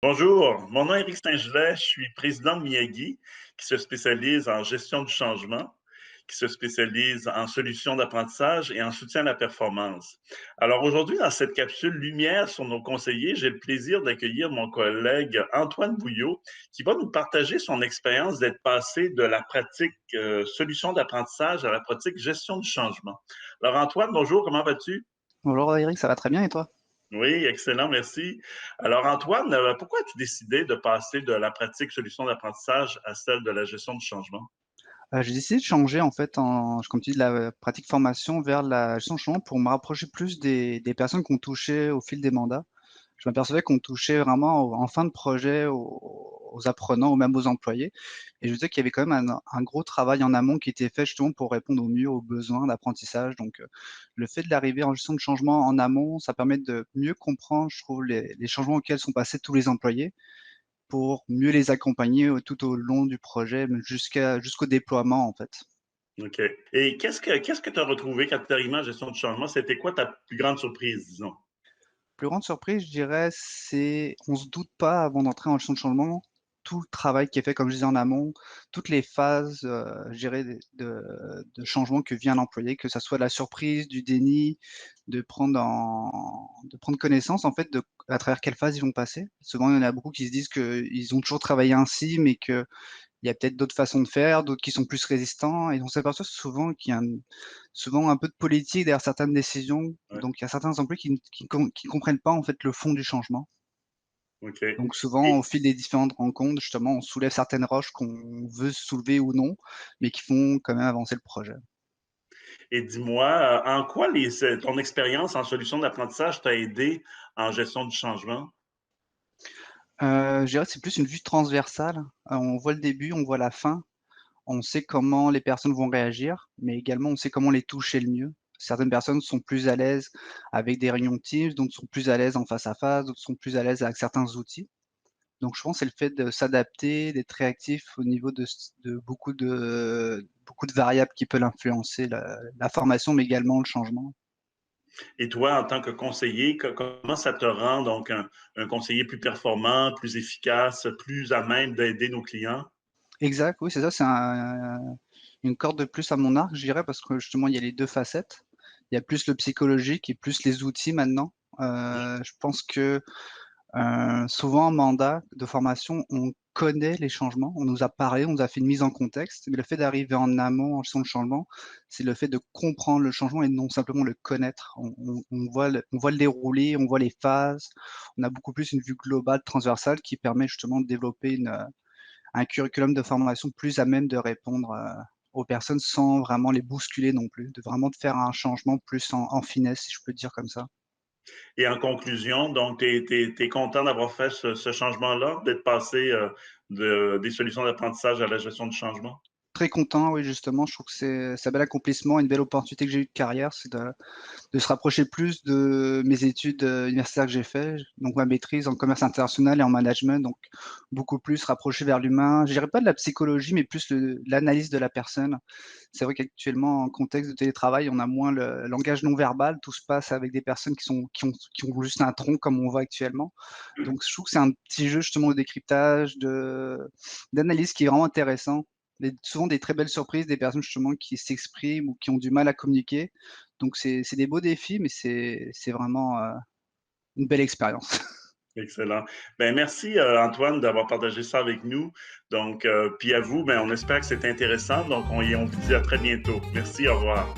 Bonjour, mon nom est Éric Saint-Gelais, je suis président de Miyagi, qui se spécialise en gestion du changement, qui se spécialise en solutions d'apprentissage et en soutien à la performance. Alors aujourd'hui, dans cette capsule Lumière sur nos conseillers, j'ai le plaisir d'accueillir mon collègue Antoine Bouillot, qui va nous partager son expérience d'être passé de la pratique solutions d'apprentissage à la pratique gestion du changement. Alors Antoine, bonjour, comment vas-tu? Bonjour Eric, ça va très bien et toi? Oui, excellent, merci. Alors, Antoine, pourquoi as-tu décidé de passer de la pratique solution d'apprentissage à celle de la gestion du changement? J'ai décidé de changer en fait comme tu dis de la pratique formation vers la gestion de changement pour me rapprocher plus des personnes qu'on touchait au fil des mandats. Je m'apercevais qu'on touchait vraiment en fin de projet aux apprenants ou même aux employés et je sais qu'il y avait quand même un gros travail en amont qui était fait justement pour répondre au mieux aux besoins d'apprentissage donc le fait de l'arrivée en gestion de changement en amont, ça permet de mieux comprendre, je trouve, les changements auxquels sont passés tous les employés pour mieux les accompagner, tout au long du projet, même jusqu'au déploiement, en fait. OK. Et qu'est-ce que tu as retrouvé quand tu es arrivé en gestion du changement? C'était quoi ta plus grande surprise, disons? Plus grande surprise, je dirais, c'est on se doute pas avant d'entrer en gestion de changement, tout le travail qui est fait, comme je disais en amont, toutes les phases, je dirais de changement que vient l'employé, que ça soit de la surprise, du déni, de prendre connaissance, en fait, de à travers quelle phase ils vont passer. Souvent, il y en a beaucoup qui se disent qu'ils ont toujours travaillé ainsi, mais que il y a peut-être d'autres façons de faire, d'autres qui sont plus résistants et on s'aperçoit souvent qu'il y a souvent un peu de politique derrière certaines décisions. Ouais, Donc il y a certains employés qui comprennent pas, en fait, le fond du changement. OK. Donc souvent, Et au fil des différentes rencontres, justement, on soulève certaines roches qu'on veut soulever ou non, mais qui font quand même avancer le projet. et dis-moi, en quoi ton expérience en solution d'apprentissage t'a aidé en gestion du changement? Je dirais que c'est plus une vue transversale. On voit le début, on voit la fin. On sait comment les personnes vont réagir, mais également on sait comment les toucher le mieux. Certaines personnes sont plus à l'aise avec des réunions de Teams, d'autres sont plus à l'aise en face à face, d'autres sont plus à l'aise avec certains outils. Donc je pense que c'est le fait de s'adapter, d'être réactif au niveau de beaucoup de variables qui peuvent influencer la formation, mais également le changement. Et toi, en tant que conseiller, comment ça te rend donc un conseiller plus performant, plus efficace, plus à même d'aider nos clients? Exact, oui, c'est ça, c'est une corde de plus à mon arc, je dirais, parce que justement, il y a les 2 facettes. Il y a plus le psychologique et plus les outils maintenant. Je pense que souvent en mandat de formation, on connaît les changements, on nous a parlé, on nous a fait une mise en contexte, mais le fait d'arriver en amont, en gestion de changement, c'est le fait de comprendre le changement et non simplement le connaître. On voit le déroulé, on voit les phases, on a beaucoup plus une vue globale, transversale qui permet justement de développer un curriculum de formation plus à même de répondre, aux personnes sans vraiment les bousculer non plus, de faire un changement plus en finesse, si je peux dire comme ça. Et en conclusion, donc, tu es content d'avoir fait ce changement-là, d'être passé des solutions d'apprentissage à la gestion du changement? Très content, oui, justement, je trouve que c'est un bel accomplissement, une belle opportunité que j'ai eue de carrière, c'est de se rapprocher plus de mes études, universitaires que j'ai fait, donc ma maîtrise en commerce international et en management, donc beaucoup plus rapproché vers l'humain. Je dirais pas de la psychologie, mais plus l'analyse de la personne. C'est vrai qu'actuellement, en contexte de télétravail, on a moins le langage non verbal, tout se passe avec des personnes qui ont juste un tronc comme on voit actuellement. Donc je trouve que c'est un petit jeu justement de décryptage, d'analyse qui est vraiment intéressant. Souvent des très belles surprises, des personnes justement qui s'expriment ou qui ont du mal à communiquer. Donc c'est des beaux défis, mais c'est vraiment, une belle expérience. Excellent. Ben merci, Antoine, d'avoir partagé ça avec nous. Donc, puis à vous, ben, on espère que c'est intéressant. Donc, on vous dit à très bientôt. Merci, au revoir.